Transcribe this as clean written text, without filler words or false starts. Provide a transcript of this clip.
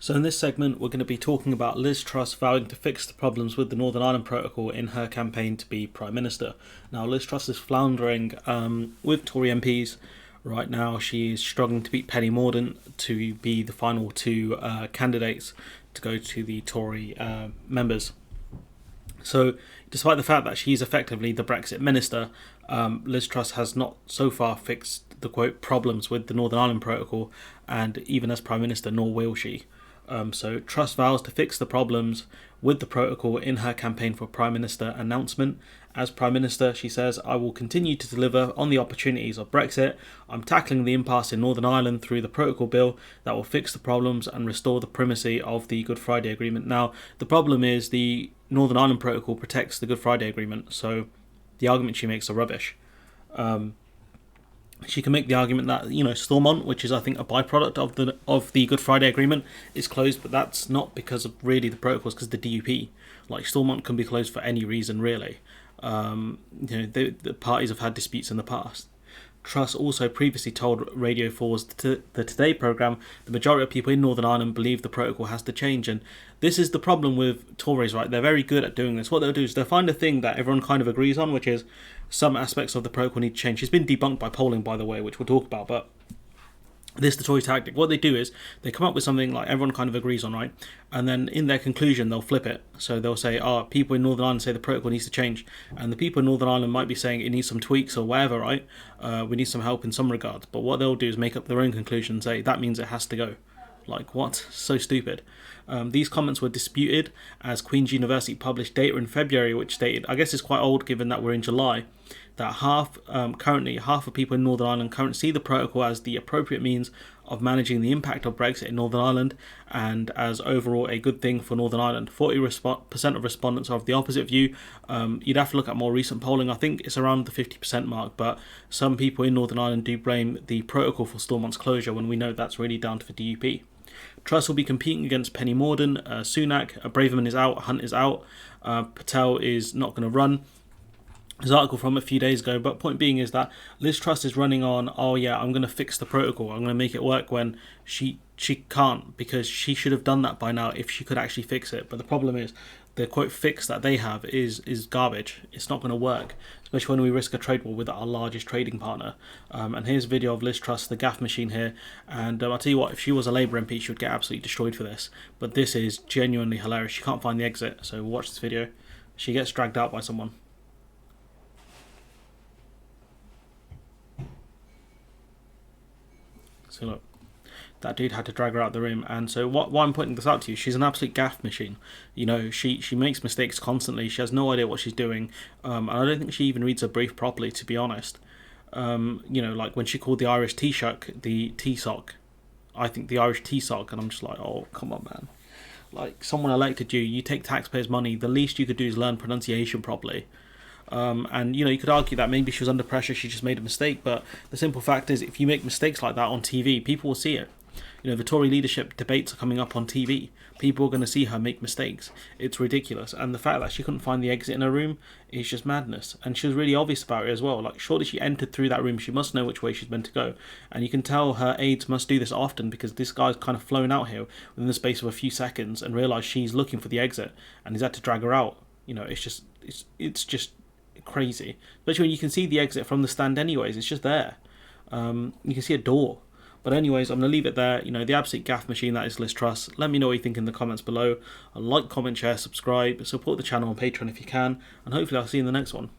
So in this segment, we're going to be talking about Liz Truss vowing to fix the problems with the Northern Ireland Protocol in her campaign to be Prime Minister. Now, Liz Truss is floundering with Tory MPs. Right now, she is struggling to beat Penny Mordaunt to be the final two candidates to go to the Tory members. So, despite the fact that she's effectively the Brexit minister, Liz Truss has not so far fixed the quote problems with the Northern Ireland Protocol, and even as Prime Minister, nor will she. So Truss vows to fix the problems with the protocol in her campaign for Prime Minister announcement. As Prime Minister, she says, I will continue to deliver on the opportunities of Brexit. I'm tackling the impasse in Northern Ireland through the protocol bill that will fix the problems and restore the primacy of the Good Friday Agreement. Now, the problem is the Northern Ireland Protocol protects the Good Friday Agreement, so the argument she makes are rubbish. She can make the argument that, Stormont, which is I think a byproduct of the Good Friday Agreement, is closed, but that's not because of really the protocols, because the DUP. Like, Stormont can be closed for any reason really. The parties have had disputes in the past. Truss also previously told Radio 4's the Today programme the majority of people in Northern Ireland believe the protocol has to change, and this is the problem with Tories, right? They're very good at doing this. What they'll do is they'll find a thing that everyone kind of agrees on, which is some aspects of the protocol need to change. It's been debunked by polling, by the way, which we'll talk about, but this is the Tory tactic. What they do is they come up with something like everyone kind of agrees on, right? And then in their conclusion, they'll flip it. So they'll say, people in Northern Ireland say the protocol needs to change. And the people in Northern Ireland might be saying it needs some tweaks or whatever, right? We need some help in some regards. But what they'll do is make up their own conclusion and say, that means it has to go. Like, what? So stupid. These comments were disputed as Queen's University published data in February, which stated, I guess it's quite old given that we're in July, that currently half of people in Northern Ireland currently see the protocol as the appropriate means of managing the impact of Brexit in Northern Ireland and as overall a good thing for Northern Ireland. 40% of respondents are of the opposite view. You'd have to look at more recent polling. I think it's around the 50% mark, but some people in Northern Ireland do blame the protocol for Stormont's closure when we know that's really down to the DUP. Truss will be competing against Penny Mordaunt, Sunak, Braverman is out, Hunt is out, Patel is not going to run. There's an article from a few days ago, but point being is that Liz Truss is running on, I'm going to fix the protocol, I'm going to make it work, when she can't, because she should have done that by now if she could actually fix it. But the problem is the quote fix that they have is garbage. It's not going to work, especially when we risk a trade war with our largest trading partner. And here's a video of Liz Truss, the gaff machine here, and I'll tell you what, if she was a Labour MP, she would get absolutely destroyed for this. But this is genuinely hilarious. She can't find the exit, so watch this video. She gets dragged out by someone. So look, that dude had to drag her out the room. And so why I'm putting this out to you, she's an absolute gaff machine. She makes mistakes constantly. She has no idea what she's doing. And I don't think she even reads a brief properly, to be honest. Like when she called the Irish Taoiseach the Taoiseach, I think the Irish Taoiseach, and I'm just like, oh, come on, man. Like, someone elected you, you take taxpayers' money, the least you could do is learn pronunciation properly. And you could argue that maybe she was under pressure, she just made a mistake, but the simple fact is, if you make mistakes like that on TV, people will see it. The Tory leadership debates are coming up on TV. People are going to see her make mistakes. It's ridiculous. And the fact that she couldn't find the exit in her room is just madness. And she was really obvious about it as well. Like, surely she entered through that room, she must know which way she's meant to go. And you can tell her aides must do this often, because this guy's kind of flown out here within the space of a few seconds and realised she's looking for the exit, and he's had to drag her out. It's just crazy, especially when you can see the exit from the stand anyways. It's just there. You can see a door. But anyways, I'm going to leave it there. The absolute gaff machine that is Liz Truss. Let me know what you think in the comments below. Like, comment, share, subscribe, support the channel on Patreon if you can, and hopefully I'll see you in the next one.